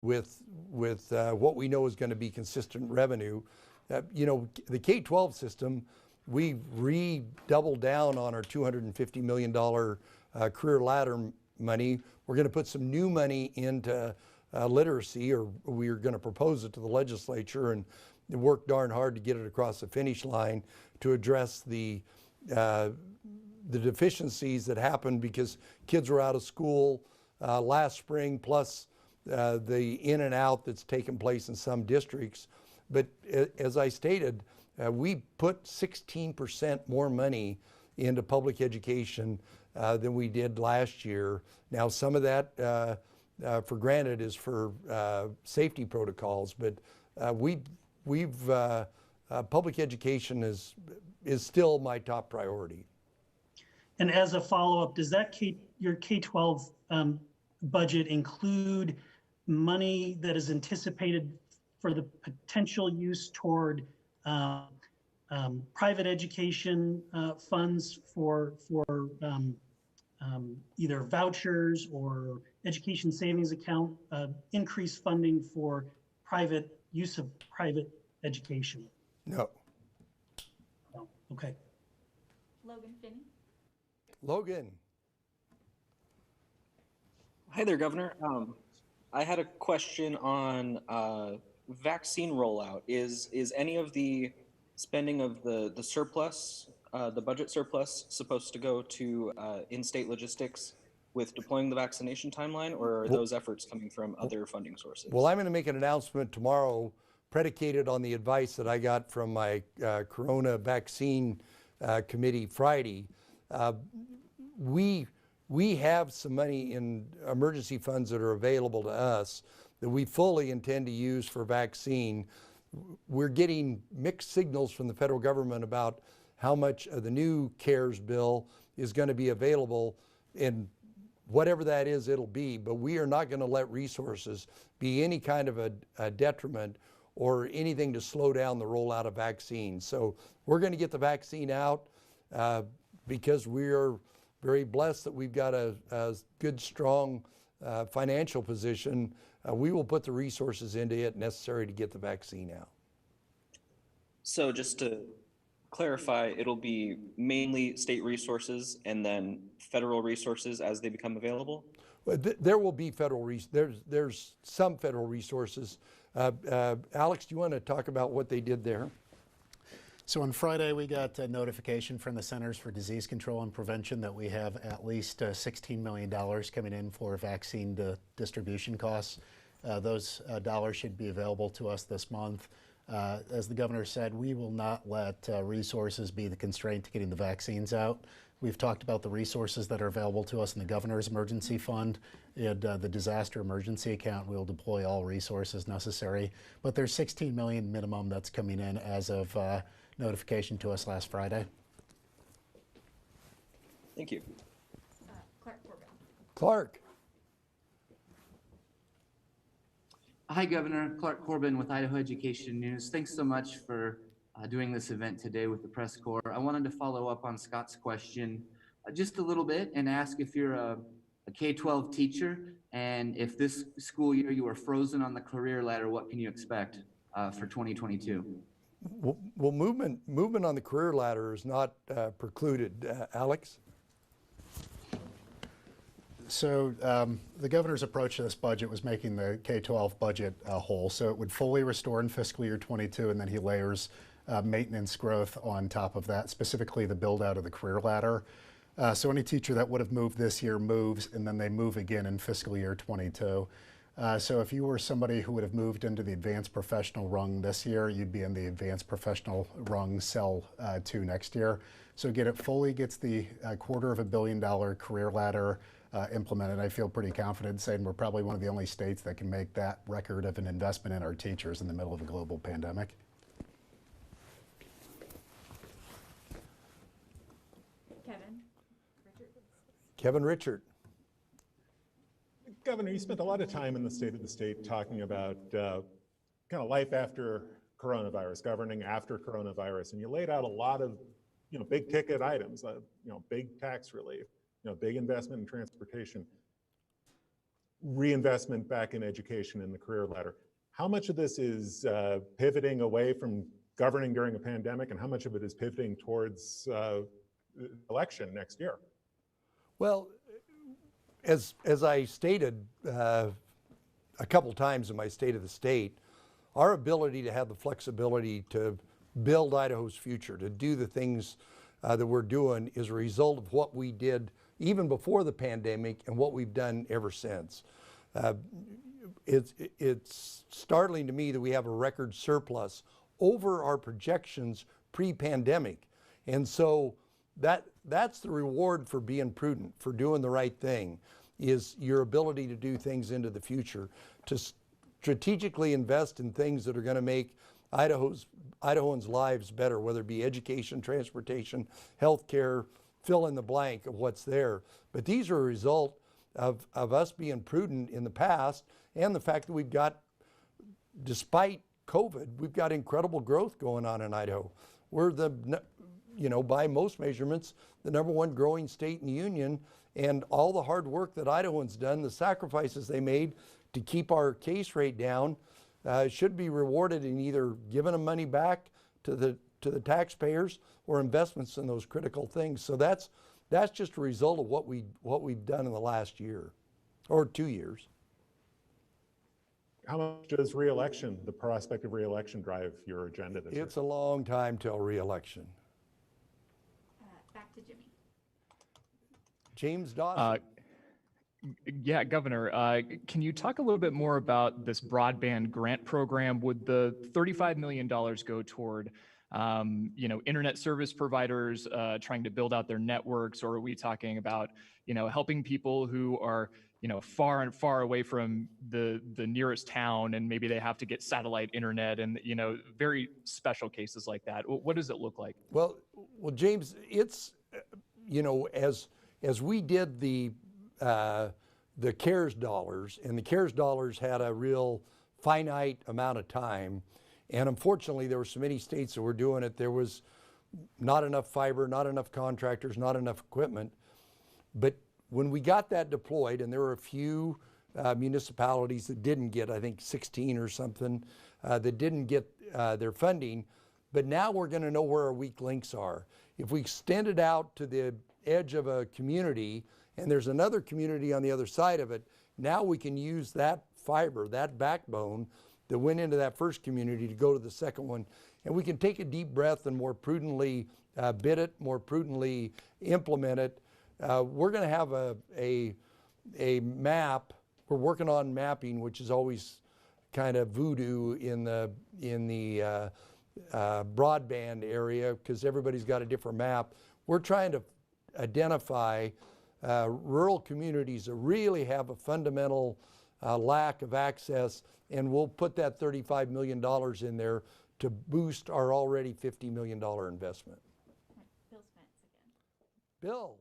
with what we know is going to be consistent revenue. You know, the K-12 system, we redoubled down on our $250 million career ladder money. We're going to put some new money into literacy, or we're going to propose it to the legislature and work darn hard to get it across the finish line to address the deficiencies that happened because kids were out of school last spring, plus the in and out that's taken place in some districts. But as I stated, we put 16% more money into public education than we did last year. Now, some of that, for granted, is for safety protocols, but public education is still my top priority. And as a follow-up, does that your K-12 budget include money that is anticipated for the potential use toward private education funds for either vouchers or education savings account, increased funding for use of private education? No. Oh, okay. Logan Finney. Logan. Hi there, Governor. I had a question on vaccine rollout. Is any of the spending of the surplus, the budget surplus, supposed to go to in-state logistics with deploying the vaccination timeline, or are those efforts coming from other funding sources? Well, I'm going to make an announcement tomorrow predicated on the advice that I got from my Corona vaccine committee Friday. We have some money in emergency funds that are available to us that we fully intend to use for vaccine. We're getting mixed signals from the federal government about how much of the new CARES bill is going to be available, and whatever that is, it'll be. But we are not going to let resources be any kind of a detriment or anything to slow down the rollout of vaccines. So we're going to get the vaccine out because we are very blessed that we've got a good, strong financial position. We will put the resources into it necessary to get the vaccine out. So just to clarify, it'll be mainly state resources and then federal resources as they become available? Well, there will be federal there's some federal resources. Alex, do you want to talk about what they did there? So on Friday, we got a notification from the Centers for Disease Control and Prevention that we have at least $16 million coming in for vaccine distribution costs. Those dollars should be available to us this month. As the governor said, we will not let resources be the constraint to getting the vaccines out. We've talked about the resources that are available to us in the governor's emergency fund and the disaster emergency account. We'll deploy all resources necessary, but there's $16 million minimum that's coming in as of notification to us last Friday. Thank you. Clark Corbin. Clark. Hi, Governor. Clark Corbin with Idaho Education News. Thanks so much for doing this event today with the press corps. I wanted to follow up on Scott's question just a little bit and ask if you're a K-12 teacher, and if this school year you were frozen on the career ladder, what can you expect for 2022? Well, movement on the career ladder is not precluded. Alex? So the governor's approach to this budget was making the K-12 budget whole. So it would fully restore in fiscal year 22, and then he layers maintenance growth on top of that, specifically the build out of the career ladder. So any teacher that would have moved this year moves, and then they move again in fiscal year 22. So if you were somebody who would have moved into the advanced professional rung this year, you'd be in the advanced professional rung cell 2 next year. So again, it fully gets the $250 million career ladder implemented. I feel pretty confident saying we're probably one of the only states that can make that record of an investment in our teachers in the middle of a global pandemic. Kevin Richard. Governor, you spent a lot of time in the State of the State talking about kind of life after coronavirus, governing after coronavirus, and you laid out a lot of, big ticket items, big tax relief, big investment in transportation. reinvestment back in education and the career ladder. How much of this is pivoting away from governing during a pandemic, and how much of it is pivoting towards election next year? Well, as I stated a couple times in my State of the State, our ability to have the flexibility to build Idaho's future, to do the things that we're doing, is a result of what we did even before the pandemic and what we've done ever since. It's startling to me that we have a record surplus over our projections pre-pandemic. And so that's the reward for being prudent, for doing the right thing, is your ability to do things into the future, to strategically invest in things that are going to make Idahoans' lives better, whether it be education, transportation, healthcare, fill in the blank of what's there. But these are a result of us being prudent in the past, and the fact that we've got, despite COVID, we've got incredible growth going on in Idaho. We're by most measurements, the #1 growing state in the union, and all the hard work that Idahoans done, the sacrifices they made to keep our case rate down, should be rewarded in either giving them money back to the taxpayers or investments in those critical things. So that's just a result of what we've done in the last year or 2 years. How much does re-election, the prospect of re-election, drive your agenda this year? It's a long time till re-election. Back to Jimmy. James Dawson. Yeah, Governor, can you talk a little bit more about this broadband grant program? Would the $35 million go toward, internet service providers trying to build out their networks, or are we talking about, helping people who are, far and far away from the nearest town, and maybe they have to get satellite internet, and very special cases like that? What does it look like? Well, James, it's as we did the CARES dollars, and the CARES dollars had a real finite amount of time, and unfortunately there were so many states that were doing it, there was not enough fiber, not enough contractors, not enough equipment. But when we got that deployed, and there were a few municipalities that didn't get, I think 16 or something, that didn't get their funding, but now we're going to know where our weak links are. If we extend it out to the edge of a community, and there's another community on the other side of it, now we can use that fiber, that backbone that went into that first community to go to the second one. And we can take a deep breath and more prudently bid it, more prudently implement it. We're going to have a map. We're working on mapping, which is always kind of voodoo in the broadband area, because everybody's got a different map. We're trying to identify rural communities that really have a fundamental lack of access, and we'll put that $35 million in there to boost our already $50 million investment. Bill Spence again. Bill.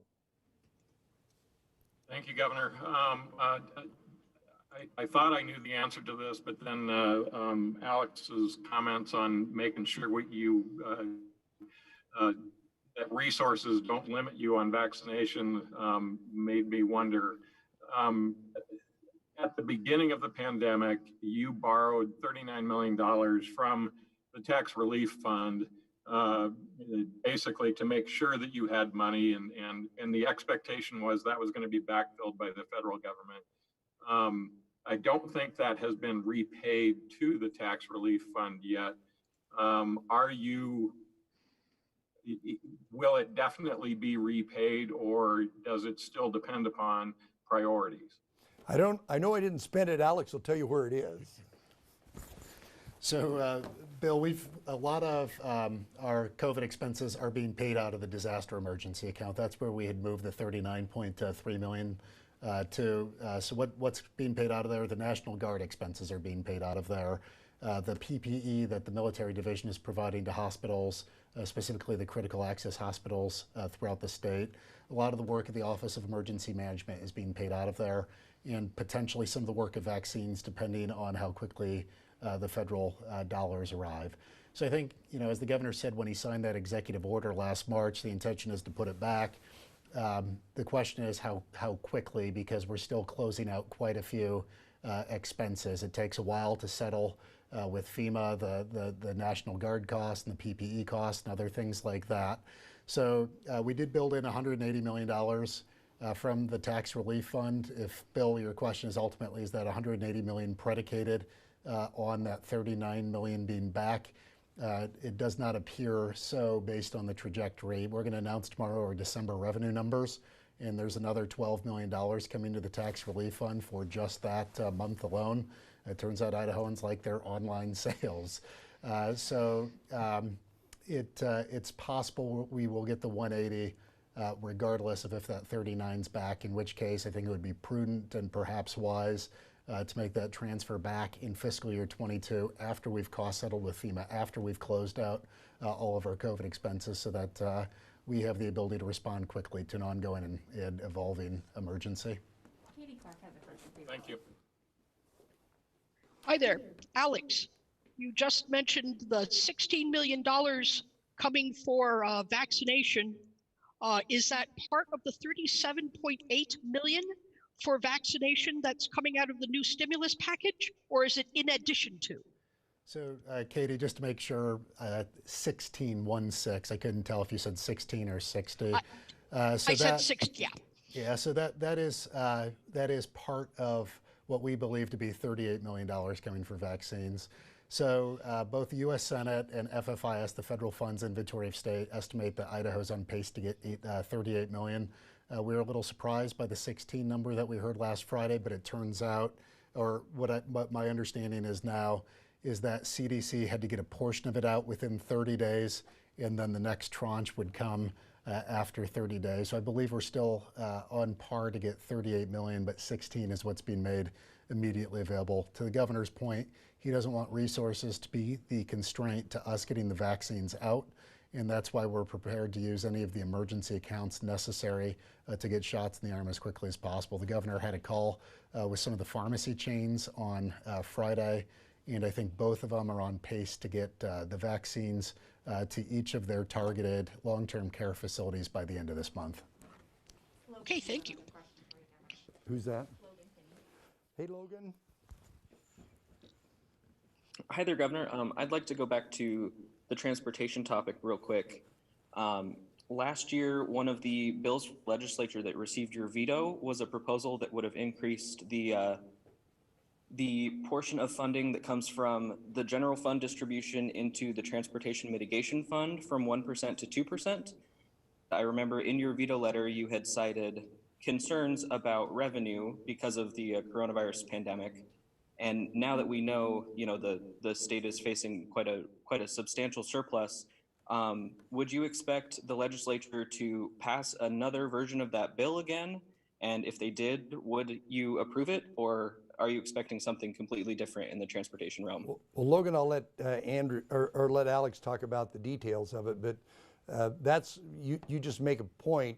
Thank you, Governor. I thought I knew the answer to this, but then Alex's comments on making sure that resources don't limit you on vaccination made me wonder. At the beginning of the pandemic, you borrowed $39 million from the tax relief fund, basically to make sure that you had money, and the expectation was that was going to be backfilled by the federal government. I don't think that has been repaid to the tax relief fund yet. Will it definitely be repaid, or does it still depend upon priorities? I know I didn't spend it. Alex will tell you where it is. So, Bill, a lot of our COVID expenses are being paid out of the disaster emergency account. That's where we had moved the $39.3 million to. So what's being paid out of there? The National Guard expenses are being paid out of there. The PPE that the military division is providing to hospitals, specifically the critical access hospitals throughout the state. A lot of the work of the Office of Emergency Management is being paid out of there, and potentially some of the work of vaccines, depending on how quickly the federal dollars arrive. So I think, as the governor said when he signed that executive order last March, the intention is to put it back the question is how quickly, because we're still closing out quite a few expenses. It takes a while to settle with FEMA, the National Guard costs and the PPE costs and other things like that. So we did build in $180 million from the tax relief fund. If, Bill, your question is ultimately, is that $180 million predicated on that $39 million being back? It does not appear so based on the trajectory. We're going to announce tomorrow our December revenue numbers, and there's another $12 million coming to the tax relief fund for just that month alone. It turns out Idahoans like their online sales. It's possible we will get the 180 regardless of if that 39's back, in which case I think it would be prudent and perhaps wise to make that transfer back in fiscal year 22 after we've cost settled with FEMA, after we've closed out all of our COVID expenses, so that we have the ability to respond quickly to an ongoing and evolving emergency. Katie Clark has a question for you. Thank you. Hi there, Alex. You just mentioned the $16 million coming for vaccination. Is that part of the $37.8 million for vaccination that's coming out of the new stimulus package, or is it in addition to? So, Katie, just to make sure, 1616. I couldn't tell if you said 16 or 60. I said 60. Yeah. Yeah. So that is part of what we believe to be $38 million coming for vaccines. So both the U.S. Senate and FFIS, the Federal Funds Inventory of State, estimate that Idaho's on pace to get $38 million. We were a little surprised by the 16 number that we heard last Friday, but it turns out, or what my understanding is now, is that CDC had to get a portion of it out within 30 days, and then the next tranche would come after 30 days. So I believe we're still on par to get 38 million, but 16 is what's being made immediately available. To the governor's point, he doesn't want resources to be the constraint to us getting the vaccines out, and that's why we're prepared to use any of the emergency accounts necessary to get shots in the arm as quickly as possible. The governor had a call with some of the pharmacy chains on Friday, and I think both of them are on pace to get the vaccines to each of their targeted long-term care facilities by the end of this month. Okay, thank you. Who's that? Hey, Logan. Hi there, Governor. I'd like to go back to the transportation topic real quick. Last year, one of the bills legislature that received your veto was a proposal that would have increased the portion of funding that comes from the general fund distribution into the transportation mitigation fund from 1% to 2%. I remember in your veto letter, you had cited concerns about revenue because of the coronavirus pandemic. And now that we know, the state is facing quite a substantial surplus, would you expect the legislature to pass another version of that bill again? And if they did, would you approve it, or are you expecting something completely different in the transportation realm? Well, Logan, I'll let Andrew or let Alex talk about the details of it, but you just make a point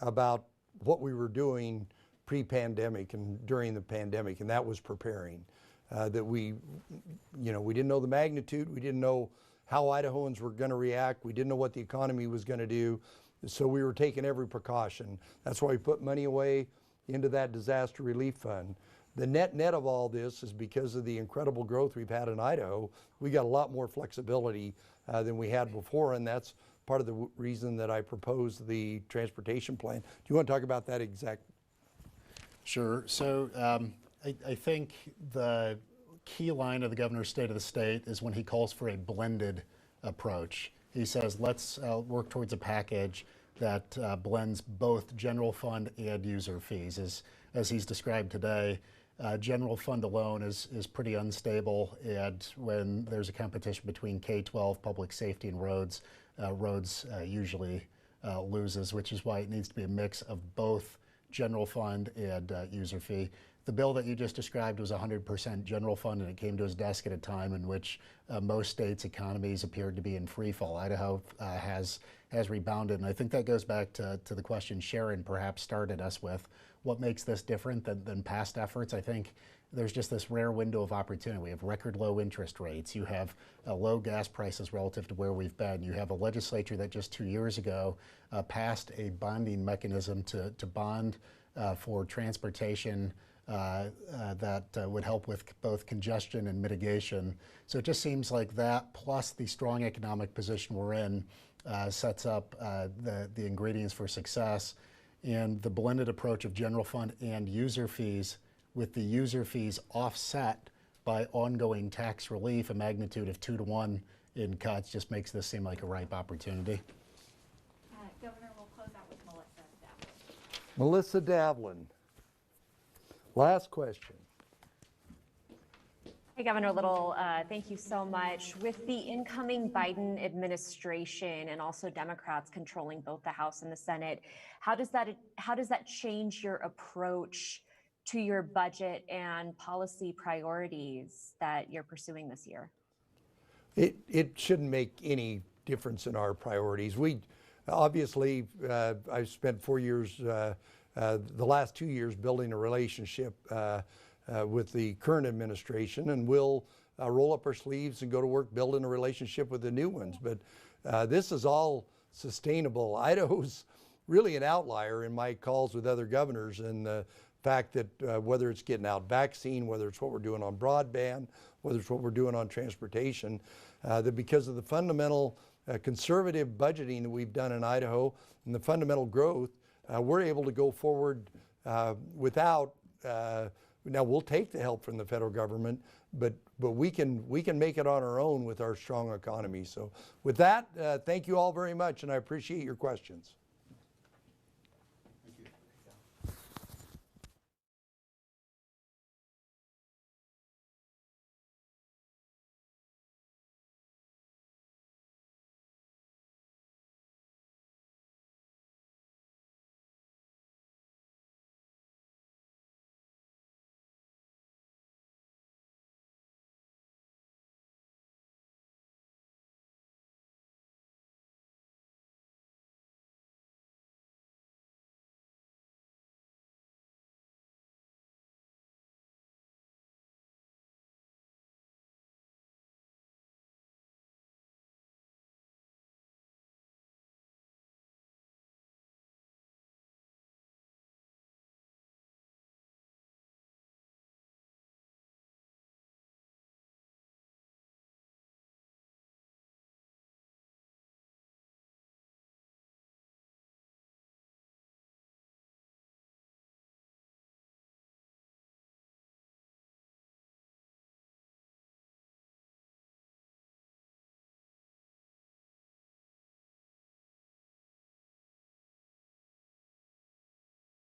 about what we were doing pre-pandemic and during the pandemic, and that was preparing. That we didn't know the magnitude, we didn't know how Idahoans were going to react, we didn't know what the economy was going to do, so we were taking every precaution. That's why we put money away into that disaster relief fund. The net of all this is because of the incredible growth we've had in Idaho, we got a lot more flexibility than we had before, and that's part of the reason that I proposed the transportation plan. Do you want to talk about that exact? Sure. So I think the key line of the governor's state of the state is when he calls for a blended approach. He says, let's work towards a package that blends both general fund and user fees. As he's described today, general fund alone is pretty unstable, and when there's a competition between K-12, public safety, and roads, roads usually loses, which is why it needs to be a mix of both general fund and user fee. the bill that you just described was 100% general fund, and it came to his desk at a time in which most states' economies appeared to be in free fall. Idaho has rebounded, and I think that goes back to the question Sharon perhaps started us with. What makes this different than past efforts? I think there's just this rare window of opportunity. We have record low interest rates. You have low gas prices relative to where we've been. You have a legislature that just 2 years ago passed a bonding mechanism to bond for transportation that would help with both congestion and mitigation. So it just seems like that, plus the strong economic position we're in, sets up the ingredients for success. And the blended approach of general fund and user fees, with the user fees offset by ongoing tax relief, a magnitude of 2 to 1 in cuts, just makes this seem like a ripe opportunity. Governor, we'll close out with Melissa Davlin. Melissa Davlin. Last question. Hey, Governor Little, thank you so much. With the incoming Biden administration and also Democrats controlling both the House and the Senate, how does that change your approach to your budget and policy priorities that you're pursuing this year? It shouldn't make any difference in our priorities. We obviously, I've spent 4 years, the last 2 years, building a relationship with the current administration, and we'll roll up our sleeves and go to work building a relationship with the new ones. But this is all sustainable. Idaho's really an outlier in my calls with other governors, and the fact that whether it's getting out vaccine, whether it's what we're doing on broadband, whether it's what we're doing on transportation, that because of the fundamental conservative budgeting that we've done in Idaho and the fundamental growth, we're able to go forward without, now we'll take the help from the federal government, but we can make it on our own with our strong economy. So with that, thank you all very much, and I appreciate your questions.